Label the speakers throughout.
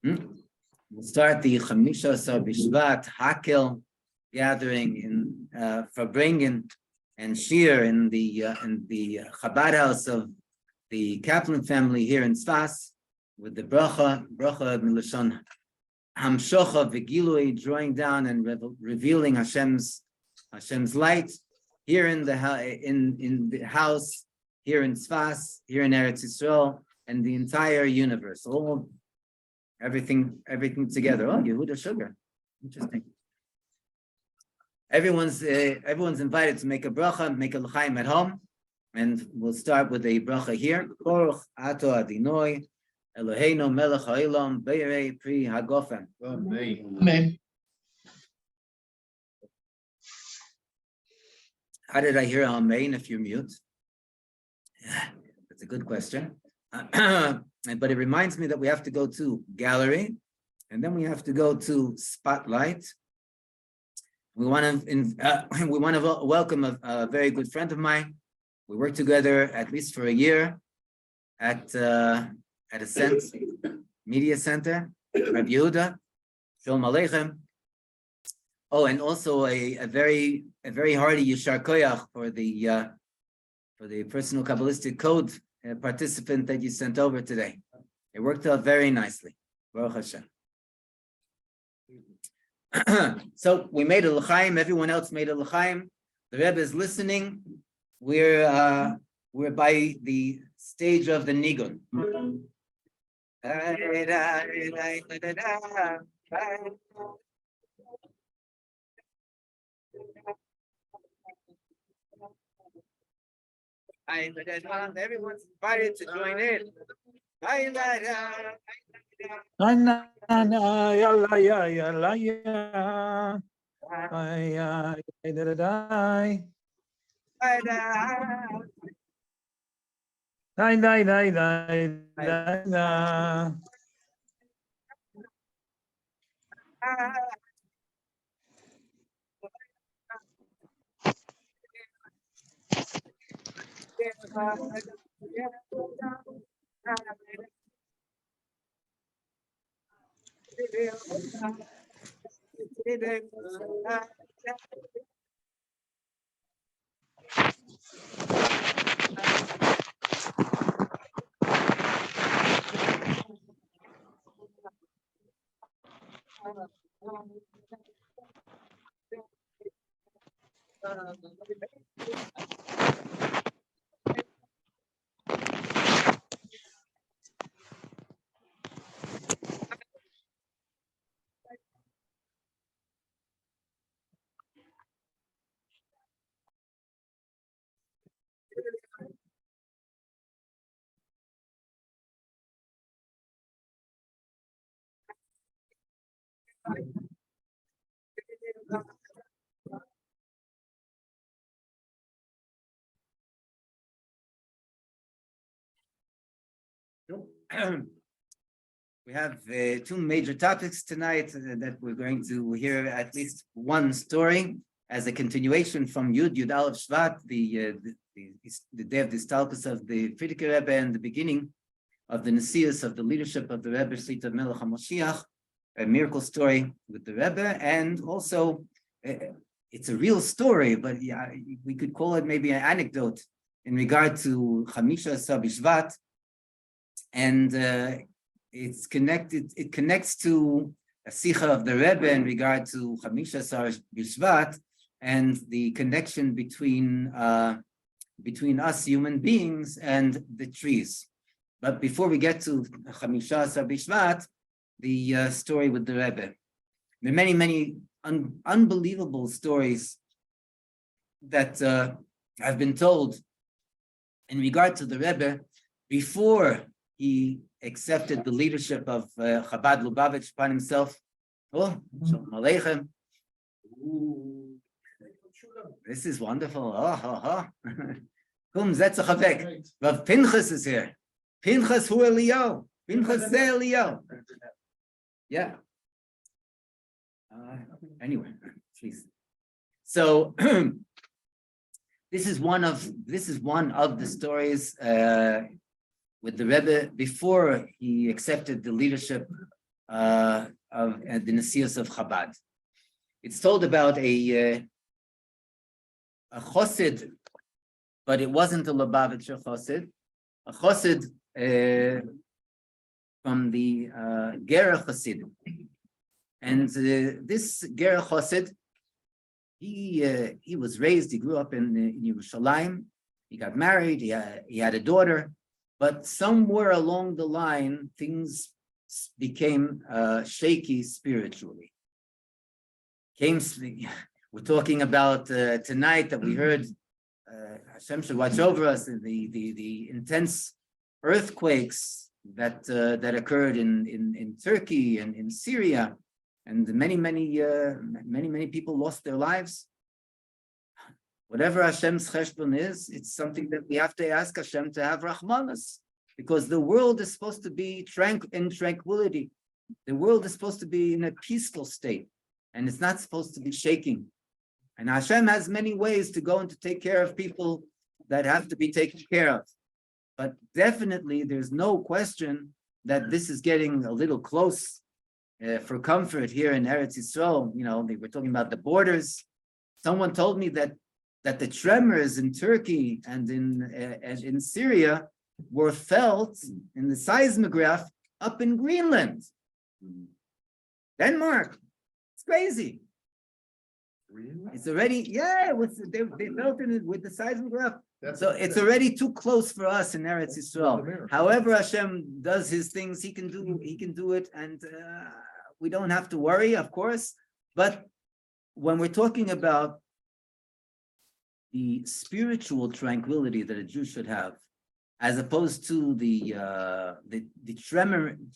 Speaker 1: We'll start the Chamisha Bishvat Hakel gathering in for bringing and shir in the Chabad house of the Kaplan family here in Sfas with the bracha milashon hamshocha v'gilui, drawing down and revealing Hashem's light here in the house here in Sfas, here in Eretz Yisrael, and the entire universe, all everything together. Oh, Yehuda Sugar, interesting. Everyone's invited to make a bracha, make a l'chaim at home, and we'll start with a bracha here. Baruch ato Adinoi, Eloheinu melech ha'olam, beirei pri hagofem. Amen. How did I hear Amen if you're mute? That's a good question. But it reminds me that we have to go to gallery, and then we have to go to spotlight. We want to welcome a very good friend of mine. We worked together at least for a year at a Sense Media Center, Rebbe Yehuda, Shalom Aleichem. Oh, and also a very hearty Yishar Koyach for the personal Kabbalistic code participant that you sent over today. It worked out very nicely. Baruch Hashem. So we made a l'chaim. Everyone else made a l'chaim. The Rebbe is listening. We're by the stage of the nigun. Everyone's invited to join in. We have two major topics tonight that we're going to hear at least one story as a continuation from Yud Aleph Shvat, the day of the Istalkus of the Frierdiker Rebbe and the beginning of the Nesius of the leadership of the Rebbe Shlita Melech Ha'Moshiach, a miracle story with the Rebbe, and also it's a real story, but yeah, we could call it maybe an anecdote in regard to Chamisha Bishvat. And it connects to a sikha of the Rebbe in regard to Chamisha Bishvat and the connection between us human beings and the trees. But before we get to Chamisha Bishvat, the story with the Rebbe. There are many unbelievable stories that have been told in regard to the Rebbe before he accepted the leadership of Chabad Lubavitch upon himself. Oh, Shalom Aleichem. This is wonderful. Kum Zetza Chavek. Rav Pinchas is here. Pinchas hu Eliyahu. Pinchas ze Eliyahu. Yeah. Anyway, please. So this is one of the stories with the Rebbe before he accepted the leadership of the Nasius of Chabad. It's told about a chassid, but it wasn't a Lubavitcher chassid, a chassid from the Gera Chasidim. And this Gera chassid, he was raised, he grew up in Yerushalayim, he got married, he had a daughter, but somewhere along the line, things became shaky spiritually. We're talking about tonight that we heard Hashem should watch over us, the intense earthquakes that occurred in Turkey and in Syria, and many people lost their lives. Whatever Hashem's cheshbon is, it's something that we have to ask Hashem to have Rahmanas, because the world is supposed to be in tranquility. The world is supposed to be in a peaceful state, and it's not supposed to be shaking. And Hashem has many ways to go and to take care of people that have to be taken care of. But definitely, there's no question that this is getting a little close for comfort here in Eretz Yisrael. You know, they were talking about the borders. Someone told me that the tremors in Turkey and in Syria were felt in the seismograph up in Greenland, Denmark. It's crazy. It's already, they felt it with the seismograph. So it's already too close for us in Eretz Yisrael. However Hashem does his things, he can do it, and we don't have to worry, of course. But when we're talking about the spiritual tranquility that a Jew should have, as opposed to the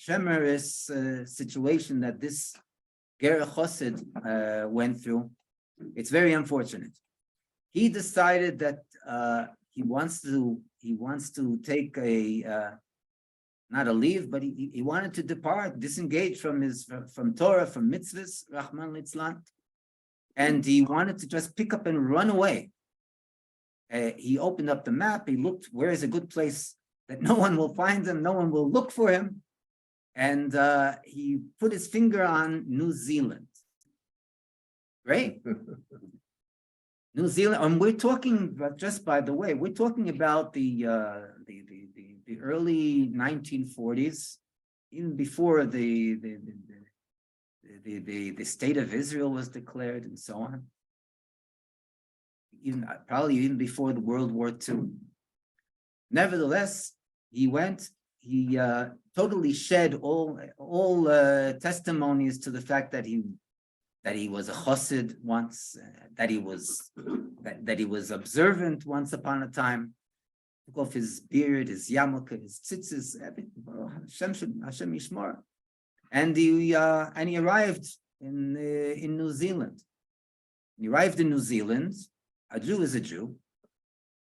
Speaker 1: tremorous situation that this Ger Chassid went through, it's very unfortunate. He decided that he wants to take not a leave, but he wanted to disengage from Torah, from mitzvahs, Rahman litzlan, and he wanted to just pick up and run away. He opened up the map. He looked, where is a good place that no one will find him, no one will look for him, and he put his finger on New Zealand. Right? New Zealand, and we're talking, just by the way, we're talking about the early 1940s, even before the state of Israel was declared and so on. Probably even before the World War II. Nevertheless, he totally shed all testimonies to the fact that he was a chassid once, that he was observant once upon a time. Took off his beard, his yarmulke, his tzitzis, everything. Hashem Yishmor. And he arrived in New Zealand. He arrived in New Zealand. A Jew is a Jew.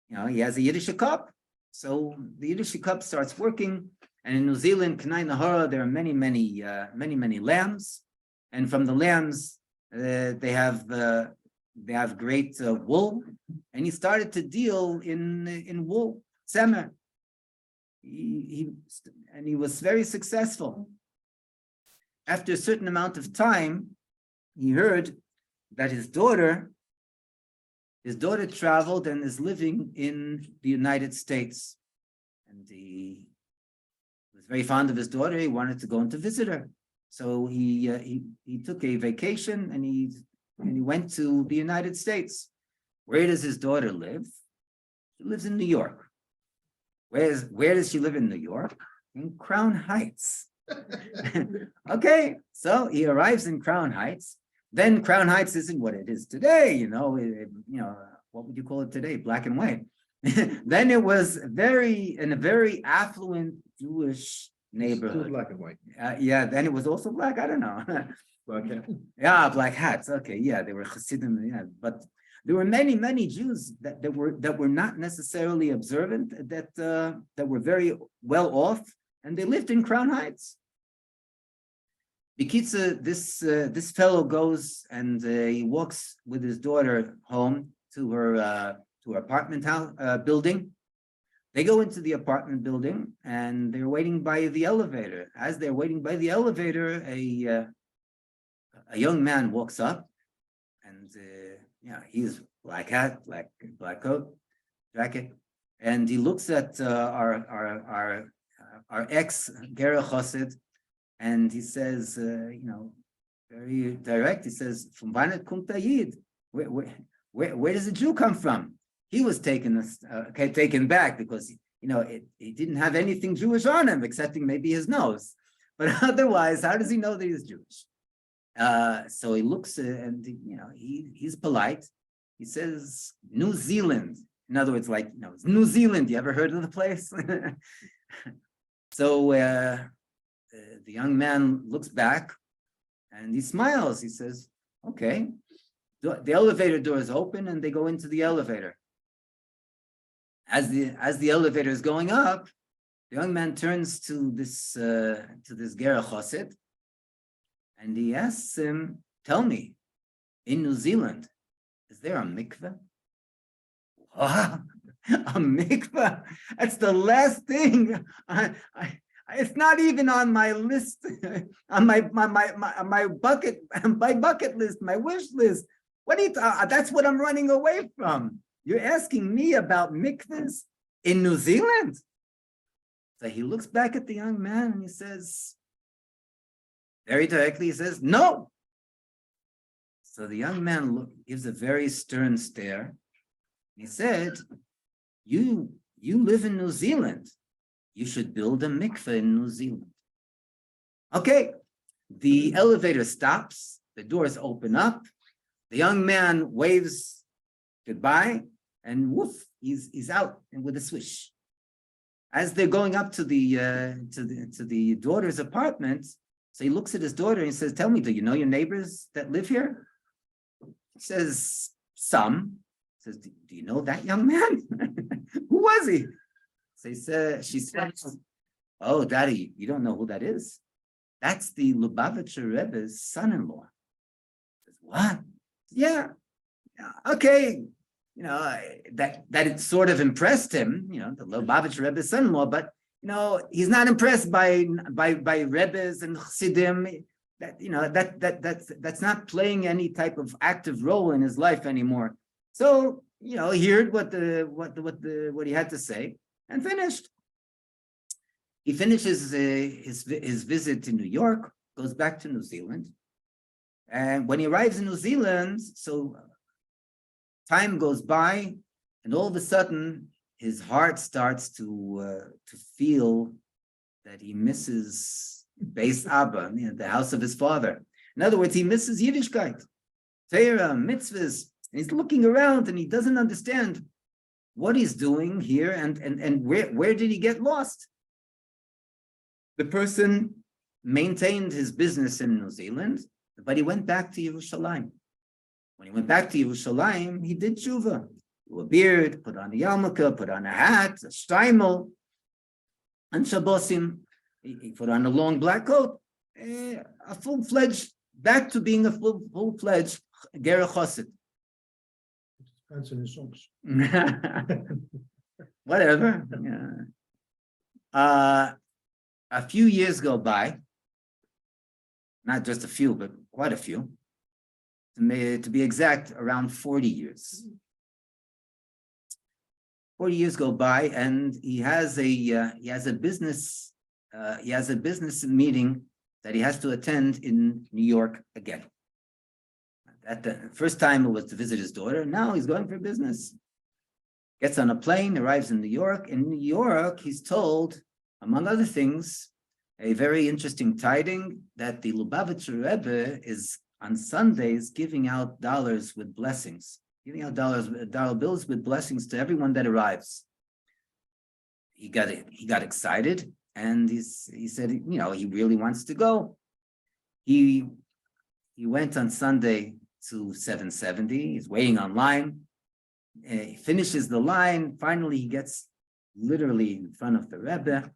Speaker 1: You know, he has a Yiddish cup. So the Yiddish cup starts working. And in New Zealand, Kanai Nahara, there are many lambs. And from the lambs, they have great wool. And he started to deal in wool, tzemer. He was very successful. After a certain amount of time, he heard that his daughter traveled and is living in the United States. And he was very fond of his daughter. He wanted to go and to visit her. So he took a vacation and he went to the United States. Where does his daughter live? She lives in New York. Where does she live in New York? In Crown Heights. Okay, so he arrives in Crown Heights. Then Crown Heights isn't what it is today, what would you call it today? Black and white. Then it was in a very affluent Jewish neighborhood.
Speaker 2: Still black and white.
Speaker 1: Then it was also black. I don't know.
Speaker 2: Black hat.
Speaker 1: Yeah, black hats. Okay, yeah, they were Hasidim. Yeah, but there were many Jews that were not necessarily observant, that were very well off, and they lived in Crown Heights. Bikitza, this fellow goes and he walks with his daughter home to her apartment house building. They go into the apartment building and they're waiting by the elevator. As they're waiting by the elevator, a young man walks up, and he's black hat, black coat, jacket, and he looks at our ex Gera Chassid, and he says, very direct. He says, "From Vanet Kumta Yid, where does the Jew come from?" He was taken back because he didn't have anything Jewish on him, excepting maybe his nose. But otherwise, how does he know that he's Jewish? So he looks and he's polite. He says, "New Zealand." In other words, it's New Zealand. You ever heard of the place? So the young man looks back and he smiles. He says, "Okay." The elevator door is open and they go into the elevator. As the elevator is going up, the young man turns to this Gera Chassid, and he asks him, "Tell me, in New Zealand, is there a mikveh?" What? A mikveh? That's the last thing. It's not even on my list, on my bucket list, my wish list. That's what I'm running away from. You're asking me about mikvahs in New Zealand? So he looks back at the young man and he says, very directly, he says, "No." So the young man gives a very stern stare. He said, you live in New Zealand. You should build a mikveh in New Zealand." Okay, the elevator stops, the doors open up, the young man waves goodbye, and woof, he's out with a swish. As they're going up to the daughter's apartment, so he looks at his daughter and he says, "Tell me, do you know your neighbors that live here?" He says, "Some." He says, "Do you know that young man?" "Who was he?" So she says, "Oh, Daddy, you don't know who that is? That's the Lubavitcher Rebbe's son-in-law." Says, "What?" "Yeah, okay." That it sort of impressed him, the Lubavitcher Rebbe's son-in-law, but he's not impressed by Rebbes and Chassidim. That's not playing any type of active role in his life anymore. So he heard what he had to say and finished. He finishes his visit to New York, goes back to New Zealand, and when he arrives in New Zealand, so time goes by, and all of a sudden, his heart starts to feel that he misses Beis Abba, the house of his father. In other words, he misses Yiddishkeit, Torah, mitzvahs. And he's looking around, and he doesn't understand what he's doing here, and where did he get lost? The person maintained his business in New Zealand, but he went back to Yerushalayim. When he went back to Yerushalayim, he did tshuva. Grew a beard, put on a yarmulke, put on a hat, a shtreimel, and shabbosim. He put on a long black coat, a full-fledged, back to being a full-fledged Gera Chassid.
Speaker 2: Answer his songs.
Speaker 1: Whatever. Yeah. A few years go by, not just a few, but quite a few. To be exact, around 40 years. 40 years go by, and he has a business meeting that he has to attend in New York again. At the first time it was to visit his daughter. Now he's going for business. Gets on a plane, arrives in New York. In New York, he's told, among other things, a very interesting tiding that the Lubavitcher Rebbe is on Sundays giving out dollars with blessings, giving out dollar bills with blessings to everyone that arrives. He got excited, and he said, he really wants to go. He went on Sunday to 770. He's waiting online. He finishes the line. Finally, he gets literally in front of the Rebbe.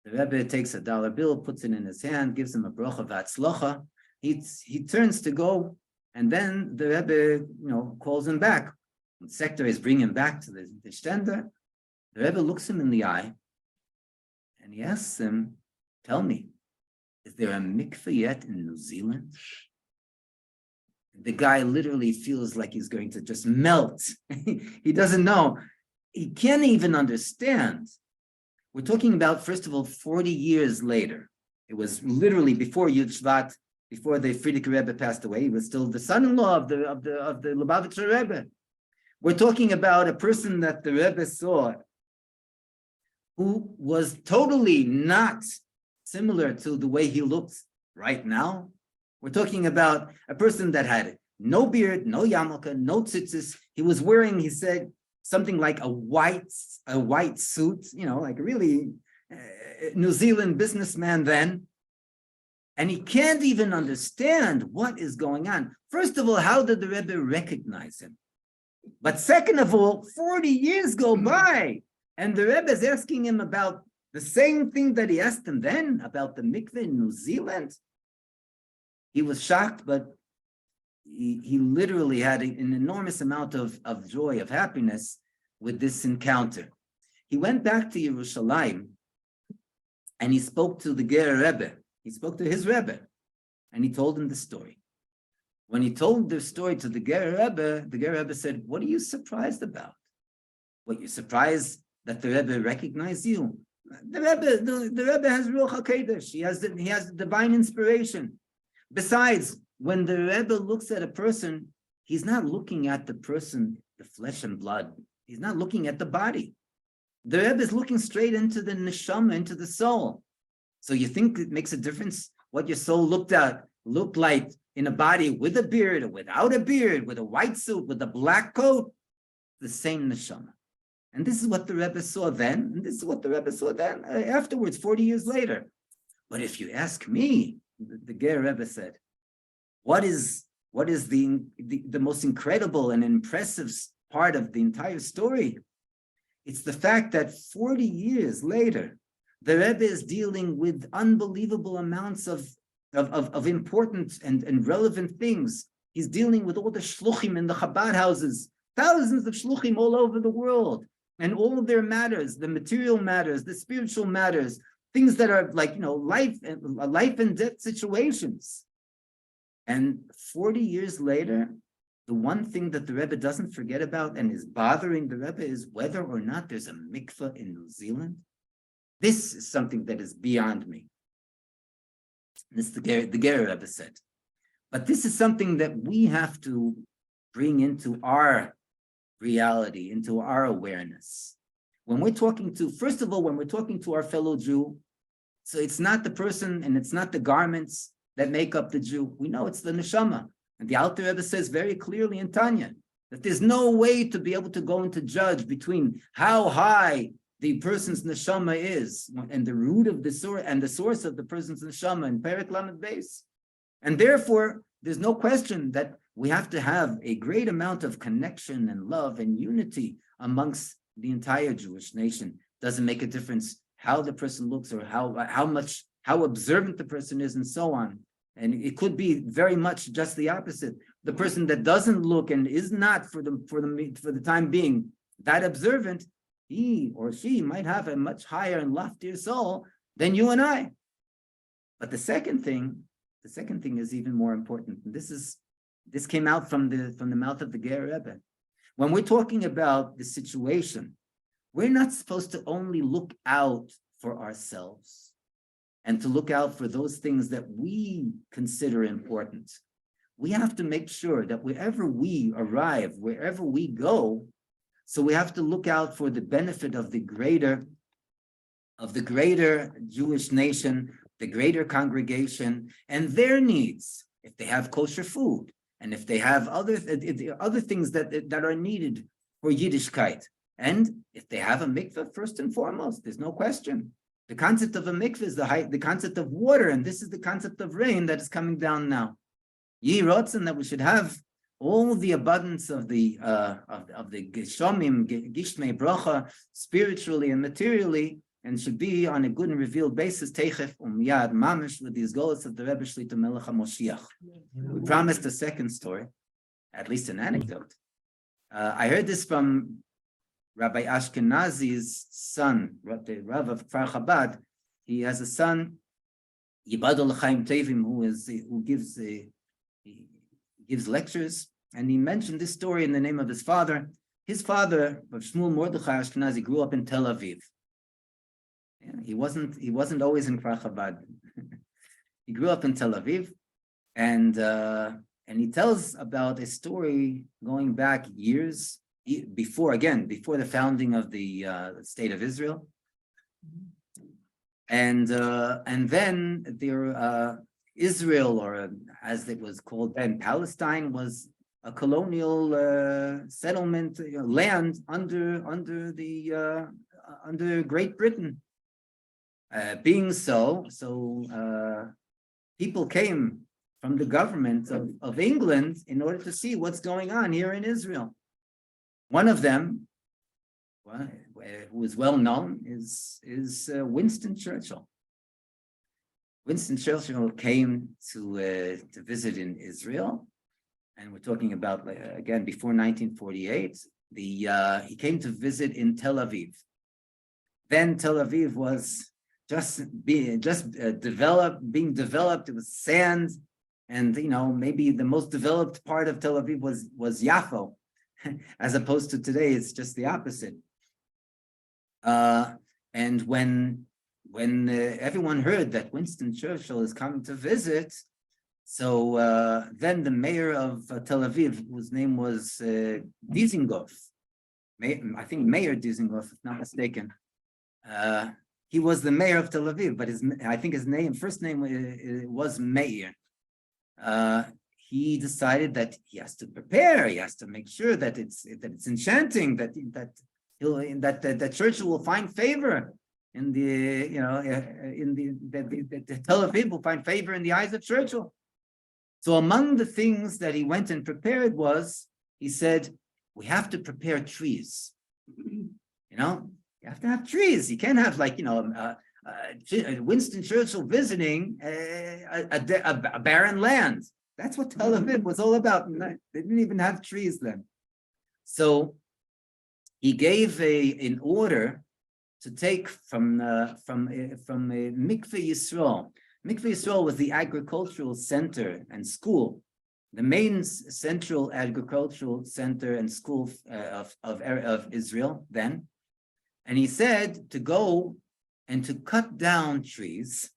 Speaker 1: The Rebbe takes a dollar bill, puts it in his hand, gives him a bracha v'atzlocha. He turns to go, and then the Rebbe, calls him back. The secretaries bring him back to the shtender. The Rebbe looks him in the eye and he asks him, tell me, is there a mikveh yet in New Zealand? The guy literally feels like he's going to just melt. He doesn't know. He can't even understand. We're talking about, first of all, 40 years later. It was literally before Yud Shevat, before the Frierdiker Rebbe passed away. He was still the son-in-law of the Lubavitcher Rebbe. We're talking about a person that the Rebbe saw who was totally not similar to the way he looks right now. We're talking about a person that had no beard, no yarmulke, no tzitzis. He was wearing, he said, something like a white suit, like a really New Zealand businessman then. And he can't even understand what is going on. First of all, how did the Rebbe recognize him? But second of all, 40 years go by, and the Rebbe is asking him about the same thing that he asked him then, about the mikveh in New Zealand. He was shocked, but he literally had an enormous amount of joy, of happiness with this encounter. He went back to Yerushalayim and he spoke to the Ger Rebbe. He spoke to his Rebbe and he told him the story. When he told the story to the Ger Rebbe said, what are you surprised about? What, you're surprised that the Rebbe recognized you? The Rebbe has Ruach HaKodesh. He has the divine inspiration. Besides, when the Rebbe looks at a person, he's not looking at the person, the flesh and blood. He's not looking at the body. The Rebbe is looking straight into the neshama, into the soul. So you think it makes a difference what your soul looked like in a body with a beard or without a beard, with a white suit, with a black coat? The same neshama. And this is what the Rebbe saw then, and this is what the Rebbe saw then, afterwards, 40 years later. But if you ask me, the Ger Rebbe said, what is the most incredible and impressive part of the entire story? It's the fact that 40 years later, the Rebbe is dealing with unbelievable amounts of important and relevant things. He's dealing with all the shluchim in the Chabad houses, thousands of shluchim all over the world, and all of their matters, the material matters, the spiritual matters, things that are like, life and death situations. And 40 years later, the one thing that the Rebbe doesn't forget about and is bothering the Rebbe is whether or not there's a mikveh in New Zealand. This is something that is beyond me. This the Ger Rebbe said. But this is something that we have to bring into our reality, into our awareness. When we're talking to, first of all, when we're talking to our fellow Jew, so it's not the person and it's not the garments that make up the Jew. We know it's the neshama. And the Alter Rebbe says very clearly in Tanya that there's no way to be able to go into judge between how high the person's neshama is and the root of the source and the source of the person's neshama in Perek Lamed Beis. And therefore, there's no question that we have to have a great amount of connection and love and unity amongst the entire Jewish nation. Doesn't make a difference how the person looks or how observant the person is and so on. And it could be very much just the opposite. The person that doesn't look and is not for the time being that observant, he or she might have a much higher and loftier soul than you and I. But the second thing is even more important. And this came out from the mouth of the Ger Rebbe. When we're talking about the situation, we're not supposed to only look out for ourselves and to look out for those things that we consider important. We have to make sure that wherever we arrive, wherever we go, so we have to look out for the benefit of the greater Jewish nation, the greater congregation, and their needs. If they have kosher food, and if they have other things that are needed for Yiddishkeit, and if they have a mikveh, first and foremost, there's no question. The concept of a mikveh is the concept of water, and this is the concept of rain that is coming down now. Yi rotzen that we should have all the abundance of the geshomim, gishmei bracha, spiritually and materially, and should be on a good and revealed basis, teichef umyad mamish, with these goals of the Rebbe Shlita Melech Ha'Moshiach. We promised a second story, at least an anecdote. I heard this from Rabbi Ashkenazi's son, the Rav of Kfar Chabad, he has a son, Yibadol Chaim Tevim, who gives lectures, and he mentioned this story in the name of his father. His father, Shmuel Mordechai Ashkenazi, grew up in Tel Aviv. Yeah, he wasn't always in Kfar Chabad. He grew up in Tel Aviv, and he tells about a story going back years before the founding of the state of Israel. And then there, Israel, or as it was called then, Palestine, was a colonial settlement land under Great Britain. Being so, people came from the government of England in order to see what's going on here in Israel. One of them, who is well known, is Winston Churchill. Winston Churchill came to visit in Israel, and we're talking about again before 1948. He came to visit in Tel Aviv. Then Tel Aviv was being developed. It was sand, and maybe the most developed part of Tel Aviv was Yaffo, as opposed to today, it's just the opposite. And when everyone heard that Winston Churchill is coming to visit, so then the mayor of Tel Aviv, whose name was Dizengoff, I think Mayor Dizengoff, if not mistaken, he was the mayor of Tel Aviv, but I think his first name was Meir. He decided that he has to prepare. He has to make sure that it's enchanting. That Churchill will find favor in that Tel Aviv will find favor in the eyes of Churchill. So among the things that he went and prepared was, he said, we have to prepare trees. You have to have trees. You can't have Winston Churchill visiting a barren land. That's what Tel Aviv was all about. They didn't even have trees then. So he gave an order to take from Mikveh Yisrael. Mikveh Yisrael was the agricultural center and school, the main central agricultural center and school of Israel then. And he said to go and to cut down trees.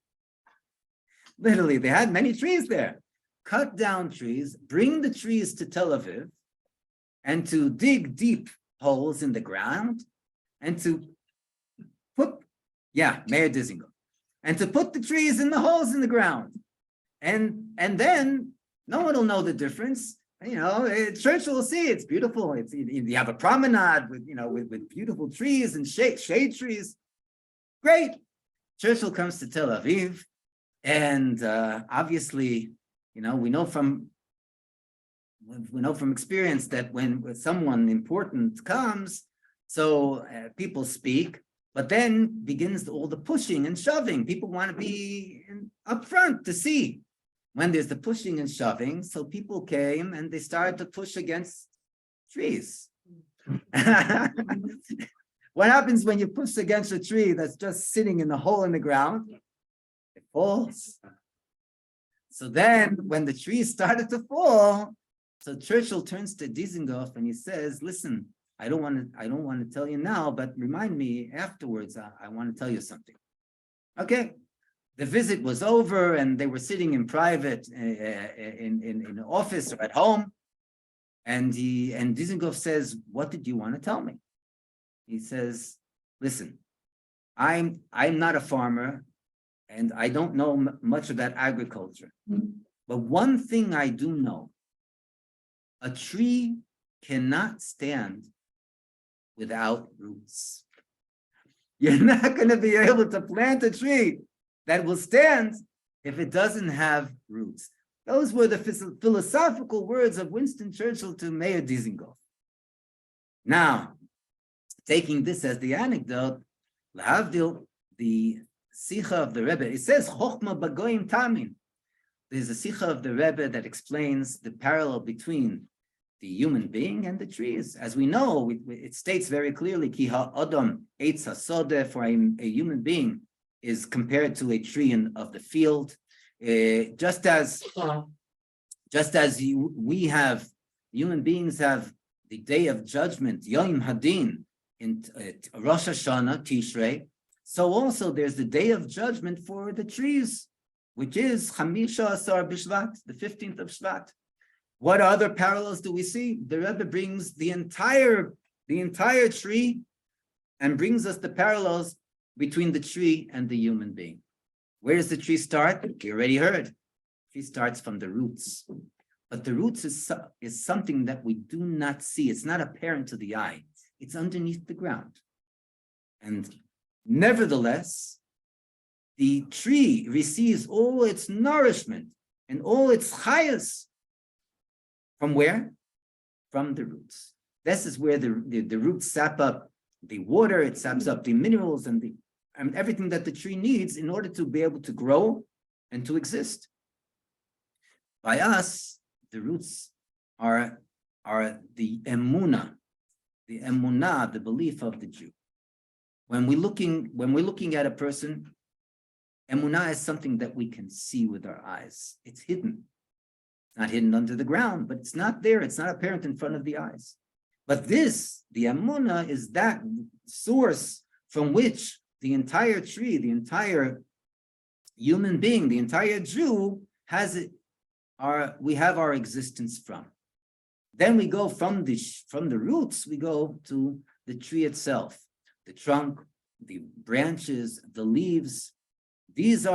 Speaker 1: Literally, they had many trees there. Cut down trees, bring the trees to Tel Aviv, and to dig deep holes in the ground, and to put, Mayor Dizengoff, and to put the trees in the holes in the ground. And then no one will know the difference. Churchill will see it's beautiful. You have a promenade with beautiful trees and shade trees. Great. Churchill comes to Tel Aviv, and obviously, we know from experience that when someone important comes, so people speak, but then begins all the pushing and shoving. People want to be up front to see. When there's the pushing and shoving, so people came and they started to push against trees. What happens when you push against a tree that's just sitting in a hole in the ground? It falls. So then when the trees started to fall, so Churchill turns to Dizengoff and he says, listen, I don't want to tell you now, but remind me afterwards. I want to tell you something. Okay. The visit was over, and they were sitting in private in an office or at home. And Dizengoff says, "What did you want to tell me?" He says, "Listen, I'm not a farmer, and I don't know much about agriculture. But one thing I do know: a tree cannot stand without roots. You're not going to be able to plant a tree that will stand if it doesn't have roots." Those were the philosophical words of Winston Churchill to Mayor Dizengoff. Now, taking this as the anecdote, Lahavdil, the Sikha of the Rebbe, it says, Chochma Bagoyim Tamin. There's a Sikha of the Rebbe that explains the parallel between human being and the trees. As we know, it states very clearly, Ki ha'adam eitz hasodeh, for a human being is compared to a tree of the field. Just as we have, human beings have the day of judgment, Yom Hadin, in Rosh Ha'Shana, Tishrei, so also there's the day of judgment for the trees, which is Chamisha Asar B'Shvat, the 15th of Shvat. What other parallels do we see? The Rebbe brings the entire tree and brings us the parallels between the tree and the human being. Where does the tree start? You already heard. The tree starts from the roots. But the roots is something that we do not see. It's not apparent to the eye. It's underneath the ground. And nevertheless, the tree receives all its nourishment and all its chayas. From where? From the roots. This is where the roots sap up the water, it saps up the minerals and everything that the tree needs in order to be able to grow and to exist. By us, the roots are the emunah, the belief of the Jew. When we're looking at a person, emunah is something that we can see with our eyes. It's hidden. It's not hidden under the ground, but it's not there. It's not apparent in front of the eyes. But this, the emunah, is that source from which the entire tree, the entire human being, the entire Jew has it. We have our existence from. Then we go from the roots, we go to the tree itself, the trunk, the branches, the leaves. These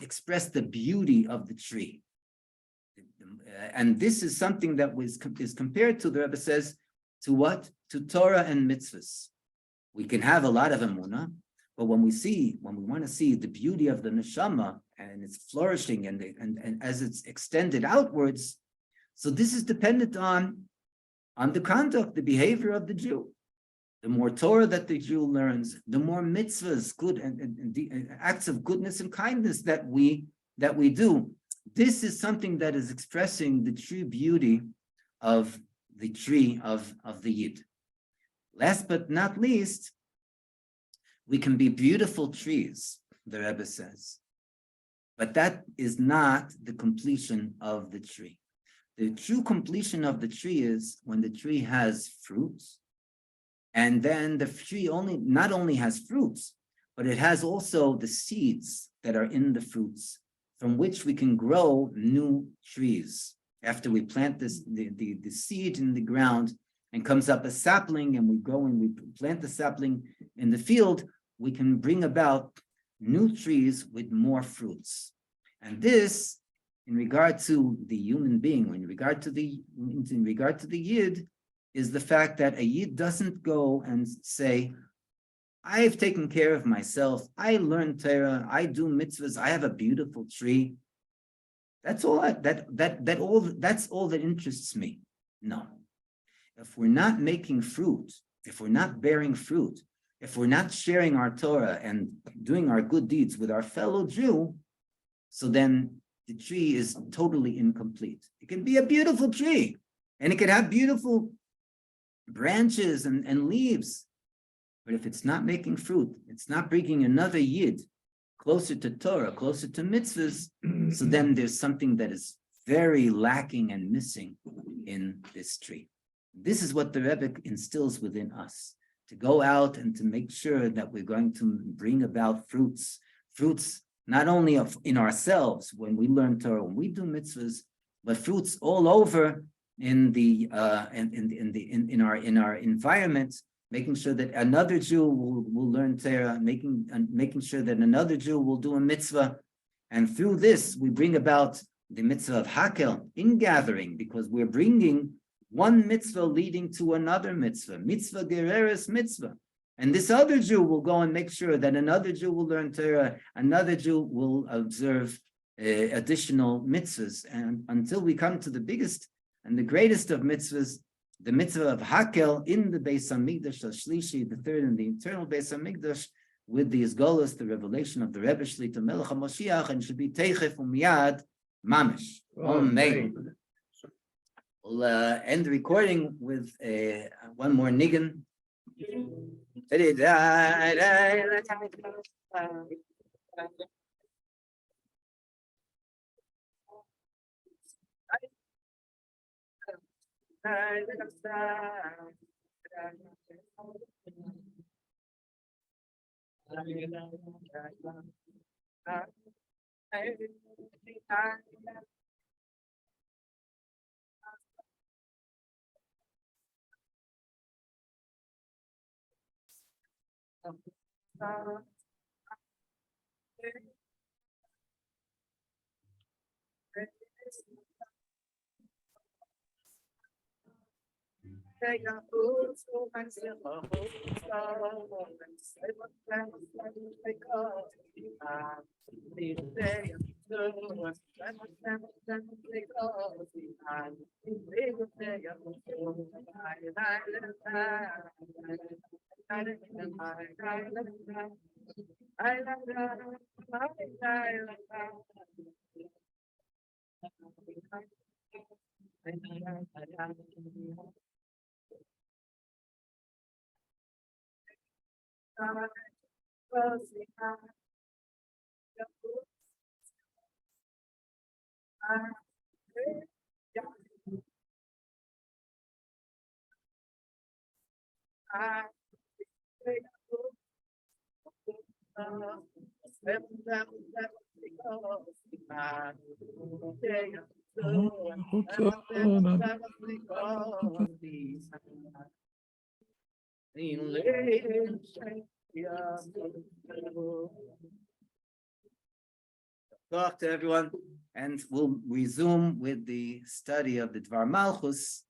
Speaker 1: express the beauty of the tree. And this is something that is compared to, the Rebbe says, to what? To Torah and mitzvahs. We can have a lot of emunah, but when we want to see the beauty of the neshama and its flourishing and as it's extended outwards, so this is dependent on the conduct, the behavior of the Jew. The more Torah that the Jew learns, the more mitzvahs, good and acts of goodness and kindness that we do. This is something that is expressing the true beauty of the tree of the Yid. Last but not least, we can be beautiful trees, the Rebbe says, but that is not the completion of the tree. The true completion of the tree is when the tree has fruits, and then the tree not only has fruits, but it has also the seeds that are in the fruits, from which we can grow new trees. After we plant the seed in the ground and comes up a sapling, and we go and we plant the sapling in the field, we can bring about new trees with more fruits. And this, in regard to the human being, in regard to the Yid, is the fact that a Yid doesn't go and say, I've taken care of myself, I learned Torah, I do mitzvahs, I have a beautiful tree. That's all that's all that interests me. No. If we're not making fruit, if we're not bearing fruit, if we're not sharing our Torah and doing our good deeds with our fellow Jew, so then the tree is totally incomplete. It can be a beautiful tree, and it can have beautiful branches and leaves. But if it's not making fruit, it's not bringing another Yid closer to Torah, closer to mitzvahs, so then there's something that is very lacking and missing in this tree. This is what the Rebbe instills within us, to go out and to make sure that we're going to bring about fruits not only in ourselves when we learn Torah, when we do mitzvahs, but fruits all over in our environment. Making sure that another Jew will learn Torah, making sure that another Jew will do a mitzvah. And through this, we bring about the mitzvah of Hakel, ingathering, because we're bringing one mitzvah leading to another mitzvah, mitzvah gereres mitzvah. And this other Jew will go and make sure that another Jew will learn Torah, another Jew will observe additional mitzvahs. And until we come to the biggest and the greatest of mitzvahs, the mitzvah of Hakel in the Beis HaMikdash, Shlishi, the third in the internal Beis HaMikdash, with the Izgolos, the revelation of the Rebbe Shlita Melech Ha'Moshiach, and should be Teichef Umiyad Mamish. Amen. We'll end the recording with one more niggin. Talk to everyone, and we'll resume with the study of the Dvar Malchus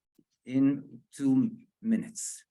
Speaker 1: in 2 minutes.